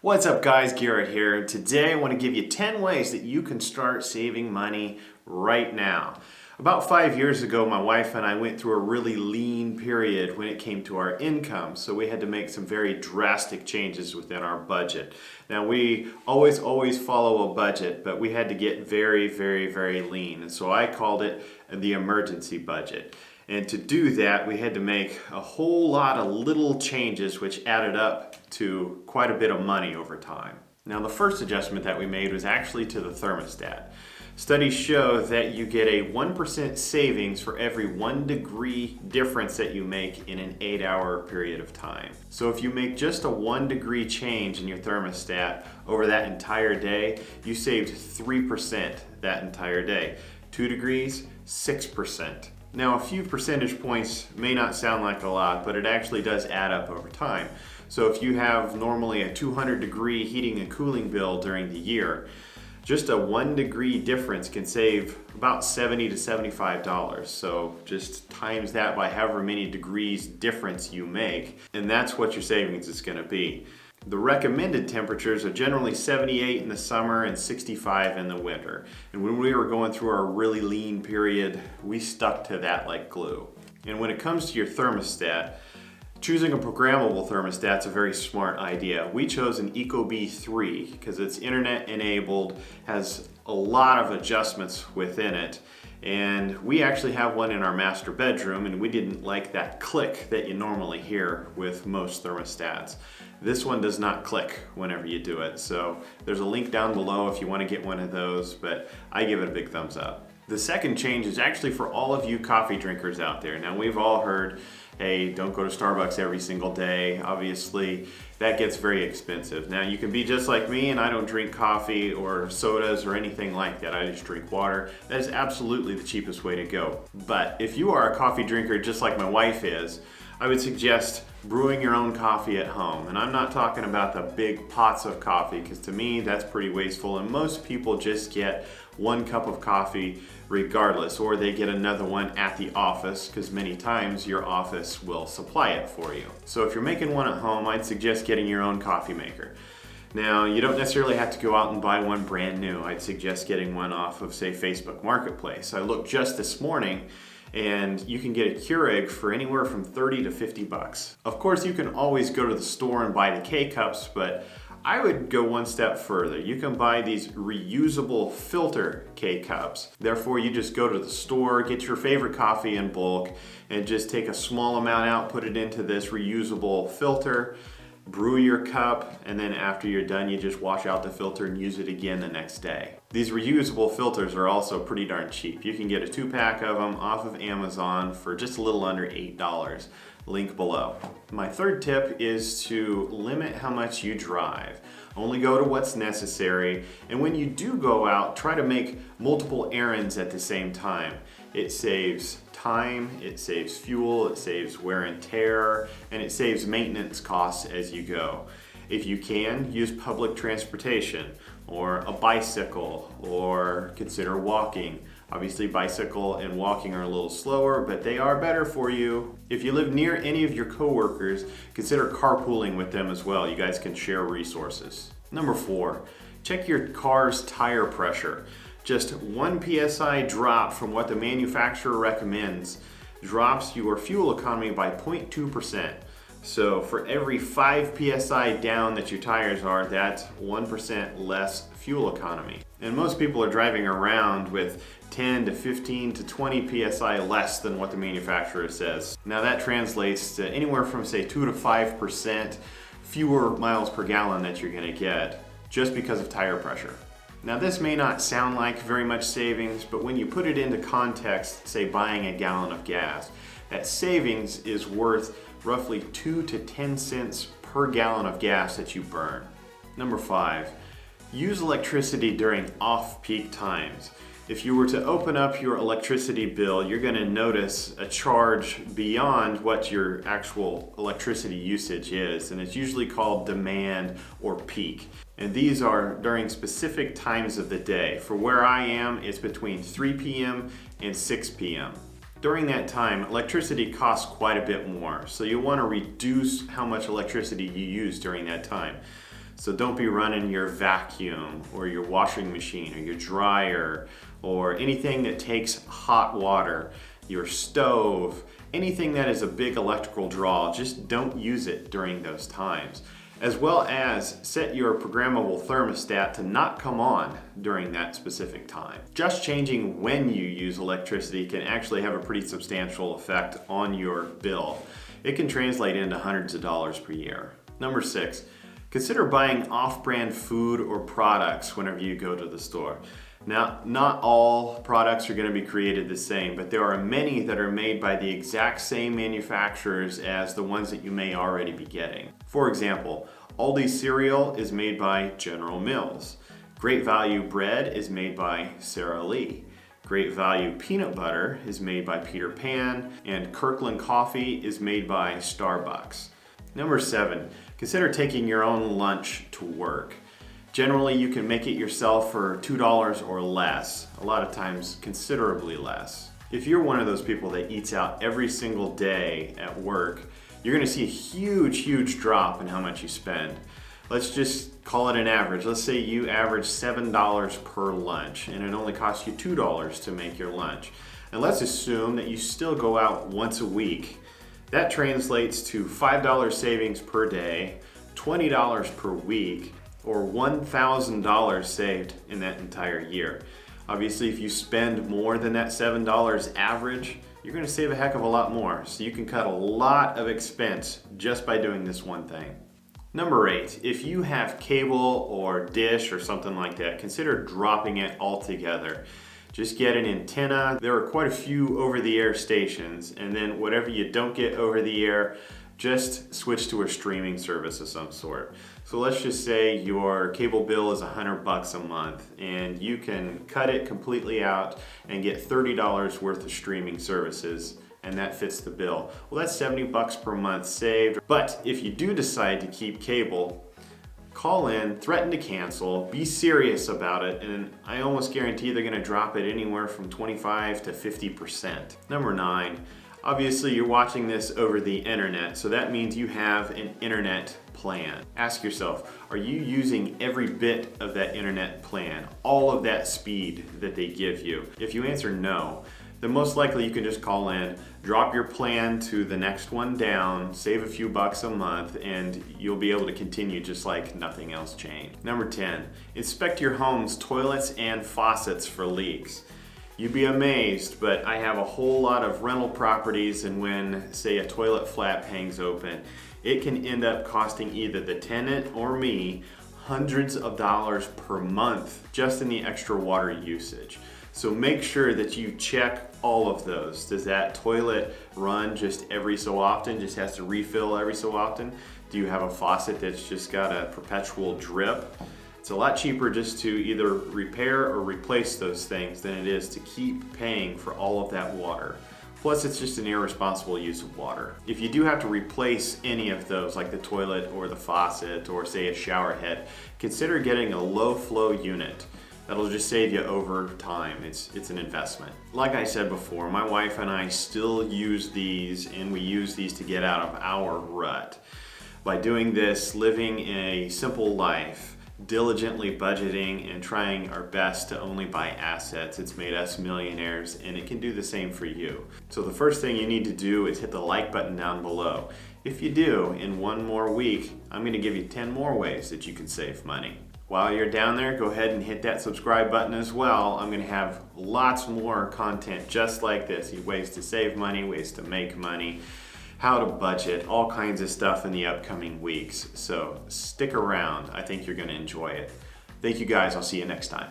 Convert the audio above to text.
What's up guys, Garrett here. Today I want to give you 10 ways that you can start saving money right now. About 5 years ago, my wife and I went through a really lean period when it came to our income, so we had to make some very drastic changes within our budget. Now we always follow a budget, but we had to get very lean, and so I called it the emergency budget. And to do that, we had to make a whole lot of little changes which added up to quite a bit of money over time. Now the first adjustment that we made was actually to the thermostat. Studies show that you get a 1% savings for every 1 degree difference that you make in an 8-hour period of time. So if you make just a 1 degree change in your thermostat over that entire day, you saved 3% that entire day. 2 degrees, 6%. Now a few percentage points may not sound like a lot, but it actually does add up over time. So if you have normally a 200 degree heating and cooling bill during the year, just a 1 degree difference can save about $70 to $75. So just times that by however many degrees difference you make, and that's what your savings is going to be. The recommended temperatures are generally 78 in the summer and 65 in the winter. And when we were going through our really lean period, we stuck to that like glue. And when it comes to your thermostat, choosing a programmable thermostat is a very smart idea. We chose an Ecobee 3 because it's internet enabled, has a lot of adjustments within it. And we actually have one in our master bedroom, and we didn't like that click that you normally hear with most thermostats. This one does not click whenever you do it, so there's a link down below if you want to get one of those, but I give it a big thumbs up. The second change is actually for all of you coffee drinkers out there. Now we've all heard, hey, don't go to Starbucks every single day. Obviously, that gets very expensive. Now you can be just like me and I don't drink coffee or sodas or anything like that. I just drink water. That is absolutely the cheapest way to go. But if you are a coffee drinker just like my wife is, I would suggest brewing your own coffee at home. And I'm not talking about the big pots of coffee, because to me that's pretty wasteful, and most people just get 1 cup of coffee regardless, or they get another one at the office because many times your office will supply it for you. So if you're making one at home, I'd suggest getting your own coffee maker. Now, you don't necessarily have to go out and buy one brand new. I'd suggest getting one off of, say, Facebook Marketplace. I looked just this morning, and you can get a Keurig for anywhere from 30 to 50 bucks. Of course, you can always go to the store and buy the K-Cups, but I would go one step further. You can buy these reusable filter K-Cups. Therefore, you just go to the store, get your favorite coffee in bulk, and just take a small amount out, put it into this reusable filter, brew your cup, and then after you're done, you just wash out the filter and use it again the next day. These reusable filters are also pretty darn cheap. You can get a 2-pack of them off of Amazon for just a little under $8. Link below. My third tip is to limit how much you drive. Only go to what's necessary, and when you do go out, try to make multiple errands at the same time. It saves time, it saves fuel, it saves wear and tear, and it saves maintenance costs as you go. If you can, use public transportation or a bicycle, or consider walking. Obviously bicycle and walking are a little slower, but they are better for you. If you live near any of your coworkers, consider carpooling with them as well. You guys can share resources. Number 4, check your car's tire pressure. Just 1 PSI drop from what the manufacturer recommends drops your fuel economy by 0.2%. So for every 5 PSI down that your tires are, that's 1% less fuel economy. And most people are driving around with 10 to 15 to 20 PSI less than what the manufacturer says. Now that translates to anywhere from, say, 2 to 5% fewer miles per gallon that you're gonna get just because of tire pressure. Now this may not sound like very much savings, but when you put it into context, say buying a gallon of gas, that savings is worth roughly 2 to 10 cents per gallon of gas that you burn. Number 5, use electricity during off-peak times. If you were to open up your electricity bill, you're going to notice a charge beyond what your actual electricity usage is, and it's usually called demand or peak. And these are during specific times of the day. For where I am, it's between 3 p.m. and 6 p.m. During that time, electricity costs quite a bit more, so you'll want to reduce how much electricity you use during that time. So don't be running your vacuum or your washing machine or your dryer or anything that takes hot water, your stove, anything that is a big electrical draw. Just don't use it during those times. As well as set your programmable thermostat to not come on during that specific time. Just changing when you use electricity can actually have a pretty substantial effect on your bill. It can translate into hundreds of dollars per year. Number 6, consider buying off-brand food or products whenever you go to the store. Now, not all products are going to be created the same, but there are many that are made by the exact same manufacturers as the ones that you may already be getting. For example, Aldi cereal is made by General Mills. Great Value bread is made by Sara Lee. Great Value peanut butter is made by Peter Pan, and Kirkland coffee is made by Starbucks. Number 7, consider taking your own lunch to work. Generally, you can make it yourself for $2 or less, a lot of times considerably less. If you're one of those people that eats out every single day at work, you're gonna see a huge drop in how much you spend. Let's just call it an average. Let's say you average $7 per lunch and it only costs you $2 to make your lunch. And let's assume that you still go out once a week. That translates to $5 savings per day, $20 per week, or $1,000 saved in that entire year. Obviously, if you spend more than that $7 average, you're gonna save a heck of a lot more. So you can cut a lot of expense just by doing this one thing. Number 8, if you have cable or dish or something like that, consider dropping it altogether. Just get an antenna. There are quite a few over-the-air stations, and then whatever you don't get over the air, just switch to a streaming service of some sort. So let's just say your cable bill is $100 a month and you can cut it completely out and get $30 worth of streaming services, and that fits the bill. Well, that's $70 per month saved. But if you do decide to keep cable, call in, threaten to cancel, be serious about it, and I almost guarantee they're gonna drop it anywhere from 25 to 50%. Number 9, obviously you're watching this over the internet, so that means you have an internet plan. Ask yourself, are you using every bit of that internet plan, all of that speed that they give you? If you answer no, then most likely you can just call in, drop your plan to the next one down, save a few bucks a month, and you'll be able to continue just like nothing else changed. Number 10, inspect your home's toilets and faucets for leaks. You'd be amazed, but I have a whole lot of rental properties, and when, say, a toilet flap hangs open, it can end up costing either the tenant or me hundreds of dollars per month just in the extra water usage. So make sure that you check all of those. Does that toilet run just every so often, just has to refill every so often? Do you have a faucet that's just got a perpetual drip? It's a lot cheaper just to either repair or replace those things than it is to keep paying for all of that water. Plus, it's just an irresponsible use of water. If you do have to replace any of those, like the toilet or the faucet or say a shower head, consider getting a low flow unit. That'll just save you over time. It's an investment. Like I said before, my wife and I still use these, and we use these to get out of our rut. By doing this, living a simple life, diligently budgeting and trying our best to only buy assets, it's made us millionaires, and it can do the same for you. So the first thing you need to do is hit the like button down below. If you do, in one more week, I'm going to give you 10 more ways that you can save money. While you're down there, go ahead and hit that subscribe button as well. I'm going to have lots more content just like this, ways to save money, ways to make money, how to budget, all kinds of stuff in the upcoming weeks. So stick around. I think you're going to enjoy it. Thank you guys. I'll see you next time.